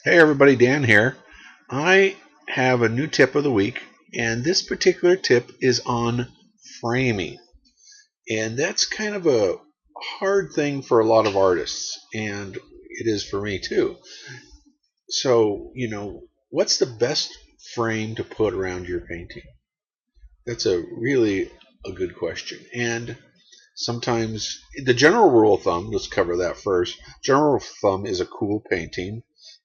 Hey everybody, Dan here. I have a new tip of the week, and this particular tip is on framing. And that's kind of a hard thing for a lot of artists, and it is for me too. So, what's the best frame to put around your painting? That's a really a good question. And sometimes the general rule of thumb, let's cover that first. General rule of thumb is a cool painting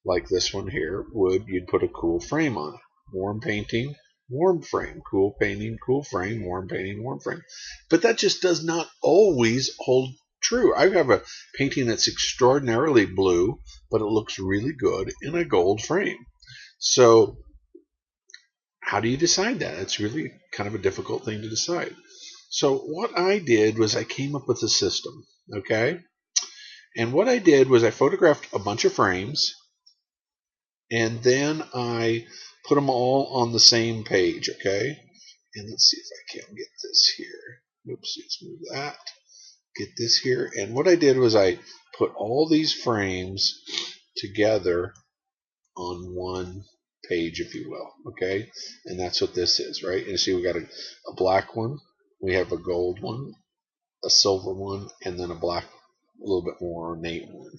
like this one here you'd put a cool frame on it. Warm painting, warm frame. Cool painting, cool frame. Warm painting, warm frame. But that just does not always hold true. I have a painting that's extraordinarily blue, but it looks really good in a gold frame. So how do you decide that? It's really kind of a difficult thing to decide. So what I did was I came up with a system, okay? And what I did was I photographed a bunch of frames, and then I put them all on the same page, okay? And let's see if I can get this here. Oops, let's move that. Get this here. And what I did was I put all these frames together on one page, if you will, okay? And that's what this is, right? And see, we got a black one, we have a gold one, a silver one, and then a black, a little bit more ornate one.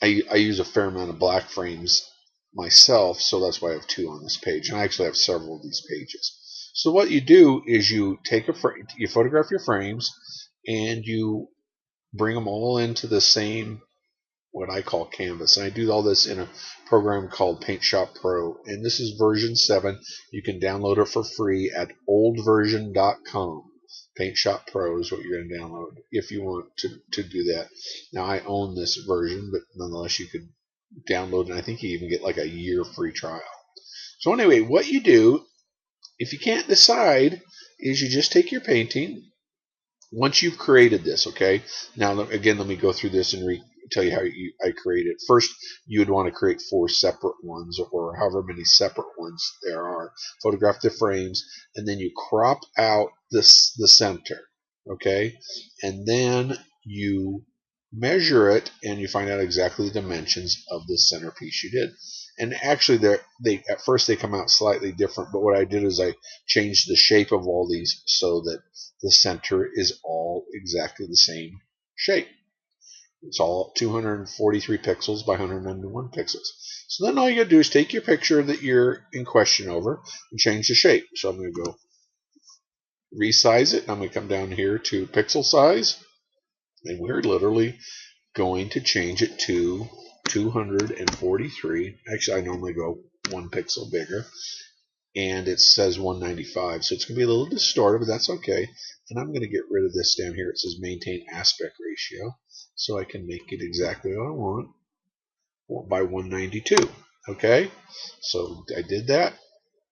I use a fair amount of black frames myself, so that's why I have two on this page. And I actually have several of these pages. So what you do is you take you photograph your frames, and you bring them all into the same, what I call canvas. And I do all this in a program called PaintShop Pro, and this is version 7. You can download it for free at oldversion.com. PaintShop Pro is what you're going to download if you want to do that. Now I own this version, but nonetheless you could download, and I think you even get like a year free trial. So anyway, what you do, if you can't decide, is you just take your painting. Once you've created this, okay? Now again, let me go through this and tell you how I create it. First, you would want to create 4 separate ones, or however many separate ones there are. Photograph the frames, and then you crop out the center, okay? And then you measure it, and you find out exactly the dimensions of the centerpiece you did. And actually, at first they come out slightly different, but what I did is I changed the shape of all these so that the center is all exactly the same shape. It's all 243 pixels by 191 pixels. So then all you gotta do is take your picture that you're in question over and change the shape. So I'm gonna go resize it. I'm gonna come down here to pixel size, and we're literally going to change it to 243. Actually, I normally go 1 pixel bigger, and it says 195, so it's going to be a little distorted, but that's okay. And I'm going to get rid of this down here. It says maintain aspect ratio, so I can make it exactly what I want by 192. Okay, so I did that,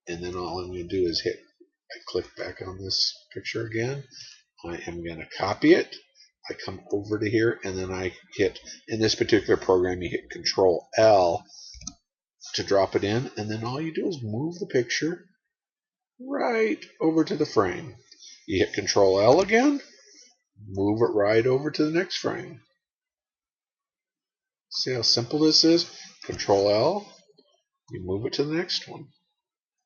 and then all I'm going to do is I click back on this picture again. I am going to copy it. I come over to here, and then I hit, in this particular program, you hit Control L to drop it in, and then all you do is move the picture right over to the frame. You hit Control L again, move it right over to the next frame. See how simple this is? Control L, you move it to the next one.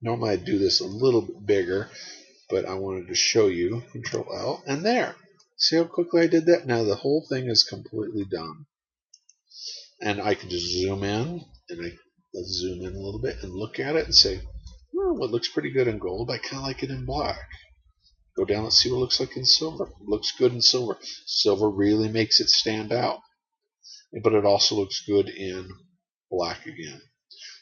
Normally I do this a little bit bigger, but I wanted to show you. Control L, and there. See how quickly I did that? Now the whole thing is completely done. And I can just zoom in, and let's zoom in a little bit and look at it and say, well, it looks pretty good in gold. I kind of like it in black. Go down, let's see what it looks like in silver. It looks good in silver. Silver really makes it stand out, but it also looks good in black again.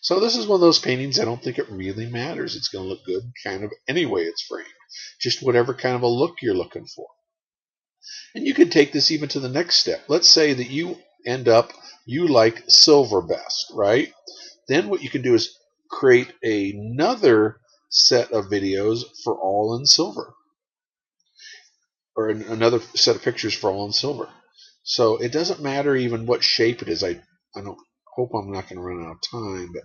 So this is one of those paintings I don't think it really matters. It's going to look good kind of any way it's framed. Just whatever kind of a look you're looking for. And you can take this even to the next step. Let's say that you like silver best, right? Then what you can do is create another set of videos for all in silver, or another set of pictures for all in silver. So it doesn't matter even what shape it is. I don't hope I'm not going to run out of time, but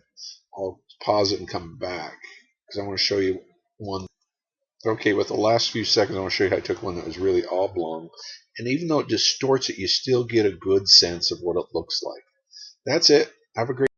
I'll pause it and come back because I want to show you one. Okay, with the last few seconds, I want to show you how I took one that was really oblong. And even though it distorts it, you still get a good sense of what it looks like. That's it. Have a great